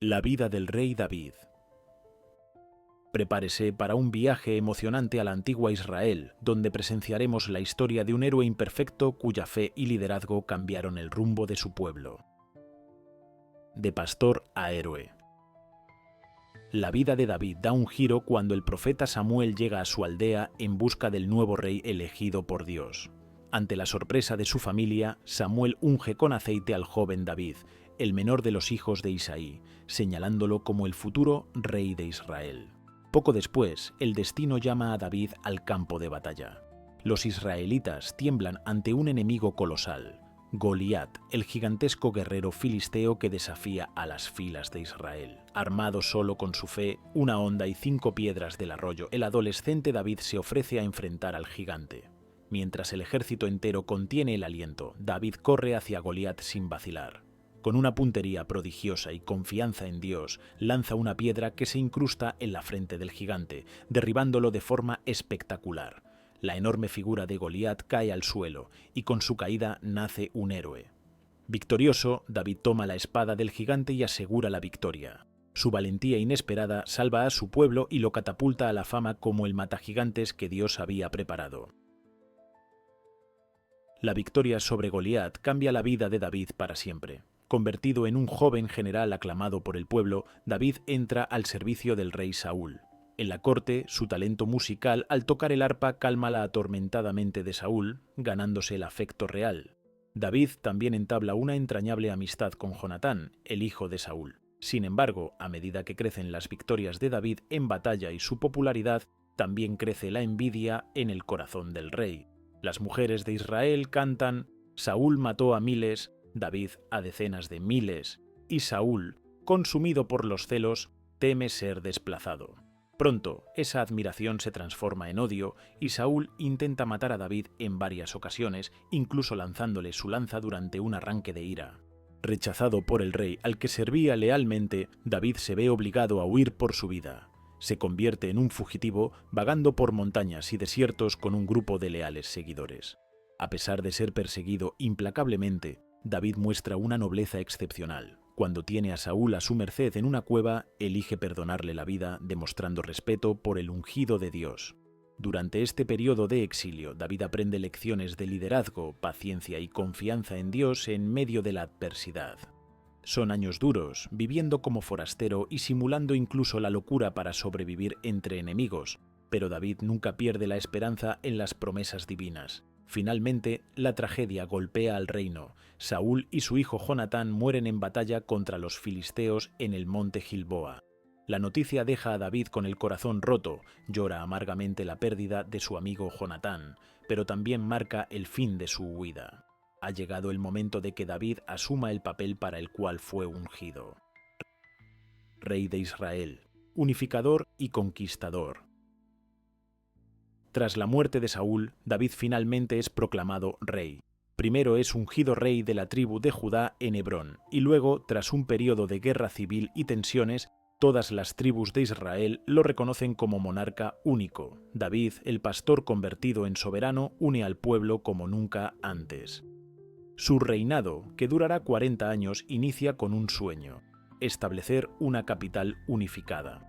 La vida del rey David. Prepárese para un viaje emocionante a la antigua Israel, donde presenciaremos la historia de un héroe imperfecto cuya fe y liderazgo cambiaron el rumbo de su pueblo. De pastor a héroe. La vida de David da un giro cuando el profeta Samuel llega a su aldea en busca del nuevo rey elegido por Dios. Ante la sorpresa de su familia, Samuel unge con aceite al joven David, el menor de los hijos de Isaí, señalándolo como el futuro rey de Israel. Poco después, el destino llama a David al campo de batalla. Los israelitas tiemblan ante un enemigo colosal, Goliat, el gigantesco guerrero filisteo que desafía a las filas de Israel. Armado solo con su fe, una honda y 5 piedras del arroyo, el adolescente David se ofrece a enfrentar al gigante. Mientras el ejército entero contiene el aliento, David corre hacia Goliat sin vacilar. Con una puntería prodigiosa y confianza en Dios, lanza una piedra que se incrusta en la frente del gigante, derribándolo de forma espectacular. La enorme figura de Goliat cae al suelo, y con su caída nace un héroe. Victorioso, David toma la espada del gigante y asegura la victoria. Su valentía inesperada salva a su pueblo y lo catapulta a la fama como el matagigantes que Dios había preparado. La victoria sobre Goliat cambia la vida de David para siempre. Convertido en un joven general aclamado por el pueblo, David entra al servicio del rey Saúl. En la corte, su talento musical al tocar el arpa calma la atormentada mente de Saúl, ganándose el afecto real. David también entabla una entrañable amistad con Jonatán, el hijo de Saúl. Sin embargo, a medida que crecen las victorias de David en batalla y su popularidad, también crece la envidia en el corazón del rey. Las mujeres de Israel cantan: Saúl mató a miles, David a decenas de miles, y Saúl, consumido por los celos, teme ser desplazado. Pronto, esa admiración se transforma en odio y Saúl intenta matar a David en varias ocasiones, incluso lanzándole su lanza durante un arranque de ira. Rechazado por el rey al que servía lealmente, David se ve obligado a huir por su vida. Se convierte en un fugitivo vagando por montañas y desiertos con un grupo de leales seguidores. A pesar de ser perseguido implacablemente, David muestra una nobleza excepcional. Cuando tiene a Saúl a su merced en una cueva, elige perdonarle la vida, demostrando respeto por el ungido de Dios. Durante este periodo de exilio, David aprende lecciones de liderazgo, paciencia y confianza en Dios en medio de la adversidad. Son años duros, viviendo como forastero y simulando incluso la locura para sobrevivir entre enemigos, pero David nunca pierde la esperanza en las promesas divinas. Finalmente, la tragedia golpea al reino. Saúl y su hijo Jonatán mueren en batalla contra los filisteos en el monte Gilboa. La noticia deja a David con el corazón roto, llora amargamente la pérdida de su amigo Jonatán, pero también marca el fin de su huida. Ha llegado el momento de que David asuma el papel para el cual fue ungido. Rey de Israel, unificador y conquistador. Tras la muerte de Saúl, David finalmente es proclamado rey. Primero es ungido rey de la tribu de Judá en Hebrón, y luego, tras un periodo de guerra civil y tensiones, todas las tribus de Israel lo reconocen como monarca único. David, el pastor convertido en soberano, une al pueblo como nunca antes. Su reinado, que durará 40 años, inicia con un sueño: establecer una capital unificada.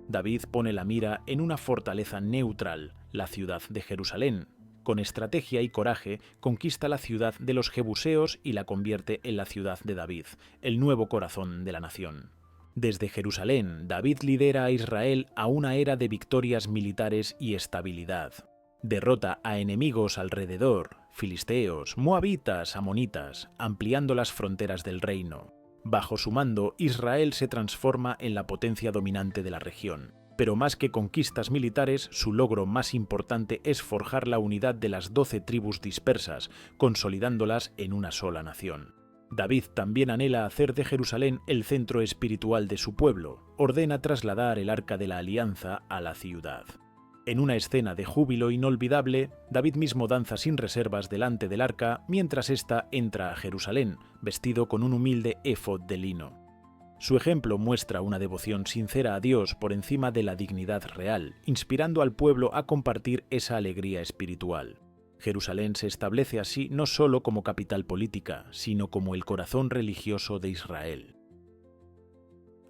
David pone la mira en una fortaleza neutral, la ciudad de Jerusalén. Con estrategia y coraje, conquista la ciudad de los jebuseos y la convierte en la ciudad de David, el nuevo corazón de la nación. Desde Jerusalén, David lidera a Israel a una era de victorias militares y estabilidad. Derrota a enemigos alrededor, filisteos, moabitas, amonitas, ampliando las fronteras del reino. Bajo su mando, Israel se transforma en la potencia dominante de la región. Pero más que conquistas militares, su logro más importante es forjar la unidad de las 12 tribus dispersas, consolidándolas en una sola nación. David también anhela hacer de Jerusalén el centro espiritual de su pueblo. Ordena trasladar el Arca de la Alianza a la ciudad. En una escena de júbilo inolvidable, David mismo danza sin reservas delante del arca mientras ésta entra a Jerusalén, vestido con un humilde éfod de lino. Su ejemplo muestra una devoción sincera a Dios por encima de la dignidad real, inspirando al pueblo a compartir esa alegría espiritual. Jerusalén se establece así no solo como capital política, sino como el corazón religioso de Israel.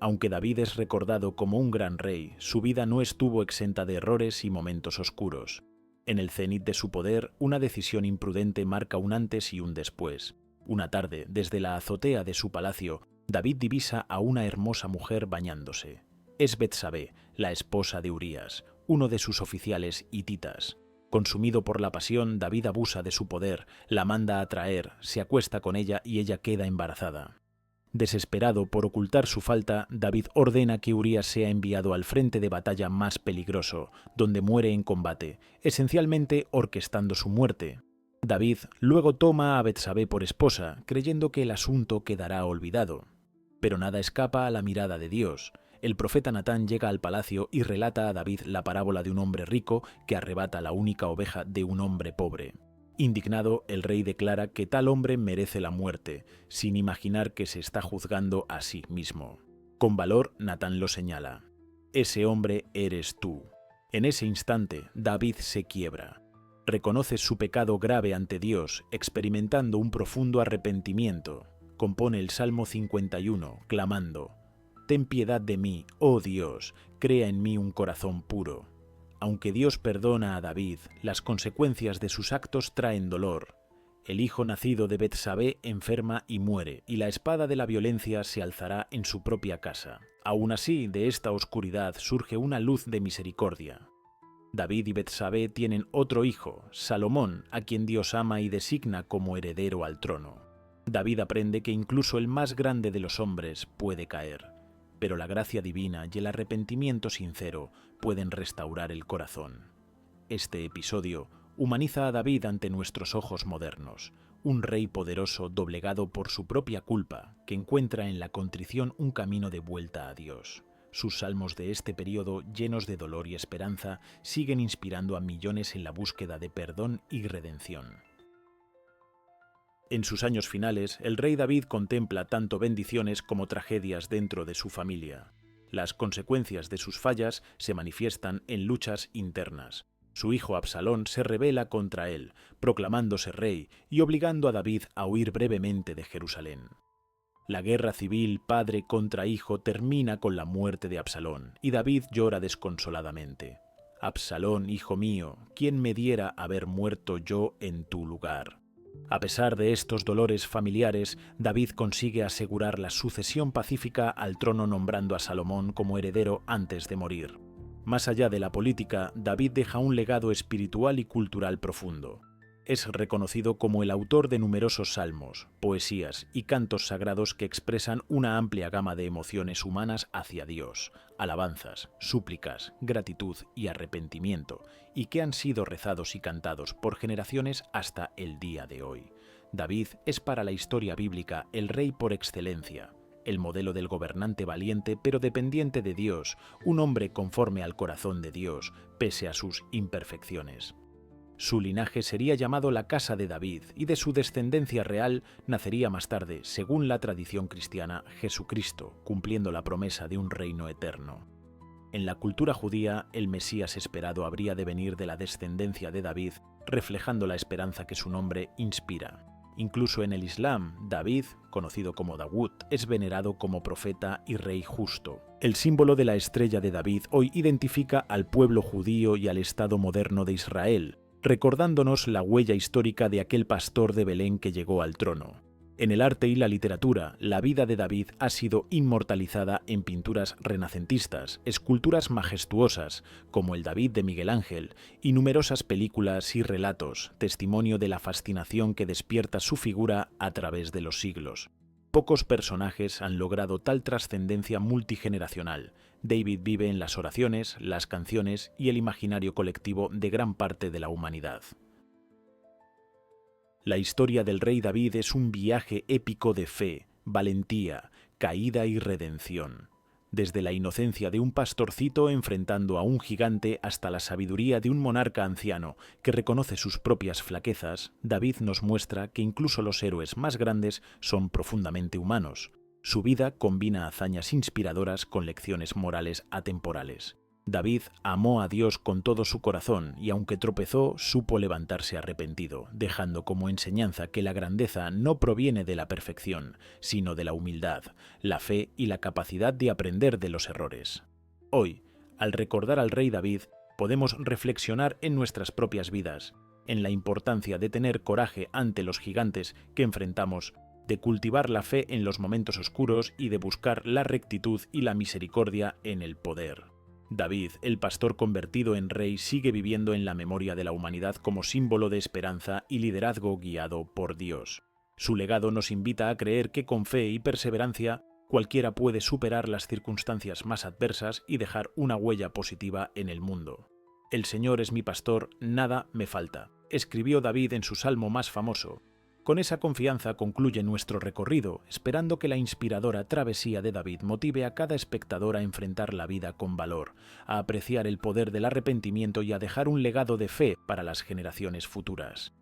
Aunque David es recordado como un gran rey, su vida no estuvo exenta de errores y momentos oscuros. En el cenit de su poder, una decisión imprudente marca un antes y un después. Una tarde, desde la azotea de su palacio, David divisa a una hermosa mujer bañándose. Es Betsabé, la esposa de Urías, uno de sus oficiales hititas. Consumido por la pasión, David abusa de su poder, la manda a traer, se acuesta con ella y ella queda embarazada. Desesperado por ocultar su falta, David ordena que Urías sea enviado al frente de batalla más peligroso, donde muere en combate, esencialmente orquestando su muerte. David luego toma a Betsabé por esposa, creyendo que el asunto quedará olvidado. Pero nada escapa a la mirada de Dios. El profeta Natán llega al palacio y relata a David la parábola de un hombre rico que arrebata la única oveja de un hombre pobre. Indignado, el rey declara que tal hombre merece la muerte, sin imaginar que se está juzgando a sí mismo. Con valor, Natán lo señala. Ese hombre eres tú. En ese instante, David se quiebra. Reconoce su pecado grave ante Dios, experimentando un profundo arrepentimiento. Compone el Salmo 51, clamando: «Ten piedad de mí, oh Dios, crea en mí un corazón puro». Aunque Dios perdona a David, las consecuencias de sus actos traen dolor. El hijo nacido de Betsabé enferma y muere, y la espada de la violencia se alzará en su propia casa. Aún así, de esta oscuridad surge una luz de misericordia. David y Betsabé tienen otro hijo, Salomón, a quien Dios ama y designa como heredero al trono. David aprende que incluso el más grande de los hombres puede caer, pero la gracia divina y el arrepentimiento sincero pueden restaurar el corazón. Este episodio humaniza a David ante nuestros ojos modernos, un rey poderoso doblegado por su propia culpa, que encuentra en la contrición un camino de vuelta a Dios. Sus salmos de este periodo, llenos de dolor y esperanza, siguen inspirando a millones en la búsqueda de perdón y redención. En sus años finales, el rey David contempla tanto bendiciones como tragedias dentro de su familia. Las consecuencias de sus fallas se manifiestan en luchas internas. Su hijo Absalón se rebela contra él, proclamándose rey y obligando a David a huir brevemente de Jerusalén. La guerra civil padre contra hijo termina con la muerte de Absalón, y David llora desconsoladamente. «Absalón, hijo mío, ¿quién me diera haber muerto yo en tu lugar?». A pesar de estos dolores familiares, David consigue asegurar la sucesión pacífica al trono nombrando a Salomón como heredero antes de morir. Más allá de la política, David deja un legado espiritual y cultural profundo. Es reconocido como el autor de numerosos salmos, poesías y cantos sagrados que expresan una amplia gama de emociones humanas hacia Dios, alabanzas, súplicas, gratitud y arrepentimiento, y que han sido rezados y cantados por generaciones hasta el día de hoy. David es para la historia bíblica el rey por excelencia, el modelo del gobernante valiente pero dependiente de Dios, un hombre conforme al corazón de Dios, pese a sus imperfecciones. Su linaje sería llamado la Casa de David y de su descendencia real nacería más tarde, según la tradición cristiana, Jesucristo, cumpliendo la promesa de un reino eterno. En la cultura judía, el Mesías esperado habría de venir de la descendencia de David, reflejando la esperanza que su nombre inspira. Incluso en el Islam, David, conocido como Dawud, es venerado como profeta y rey justo. El símbolo de la estrella de David hoy identifica al pueblo judío y al Estado moderno de Israel, recordándonos la huella histórica de aquel pastor de Belén que llegó al trono. En el arte y la literatura, la vida de David ha sido inmortalizada en pinturas renacentistas, esculturas majestuosas, como el David de Miguel Ángel, y numerosas películas y relatos, testimonio de la fascinación que despierta su figura a través de los siglos. Pocos personajes han logrado tal trascendencia multigeneracional. David vive en las oraciones, las canciones y el imaginario colectivo de gran parte de la humanidad. La historia del rey David es un viaje épico de fe, valentía, caída y redención. Desde la inocencia de un pastorcito enfrentando a un gigante hasta la sabiduría de un monarca anciano que reconoce sus propias flaquezas, David nos muestra que incluso los héroes más grandes son profundamente humanos. Su vida combina hazañas inspiradoras con lecciones morales atemporales. David amó a Dios con todo su corazón y aunque tropezó, supo levantarse arrepentido, dejando como enseñanza que la grandeza no proviene de la perfección, sino de la humildad, la fe y la capacidad de aprender de los errores. Hoy, al recordar al rey David, podemos reflexionar en nuestras propias vidas, en la importancia de tener coraje ante los gigantes que enfrentamos, de cultivar la fe en los momentos oscuros y de buscar la rectitud y la misericordia en el poder. David, el pastor convertido en rey, sigue viviendo en la memoria de la humanidad como símbolo de esperanza y liderazgo guiado por Dios. Su legado nos invita a creer que con fe y perseverancia cualquiera puede superar las circunstancias más adversas y dejar una huella positiva en el mundo. El Señor es mi pastor, nada me falta, escribió David en su salmo más famoso. Con esa confianza concluye nuestro recorrido, esperando que la inspiradora travesía de David motive a cada espectador a enfrentar la vida con valor, a apreciar el poder del arrepentimiento y a dejar un legado de fe para las generaciones futuras.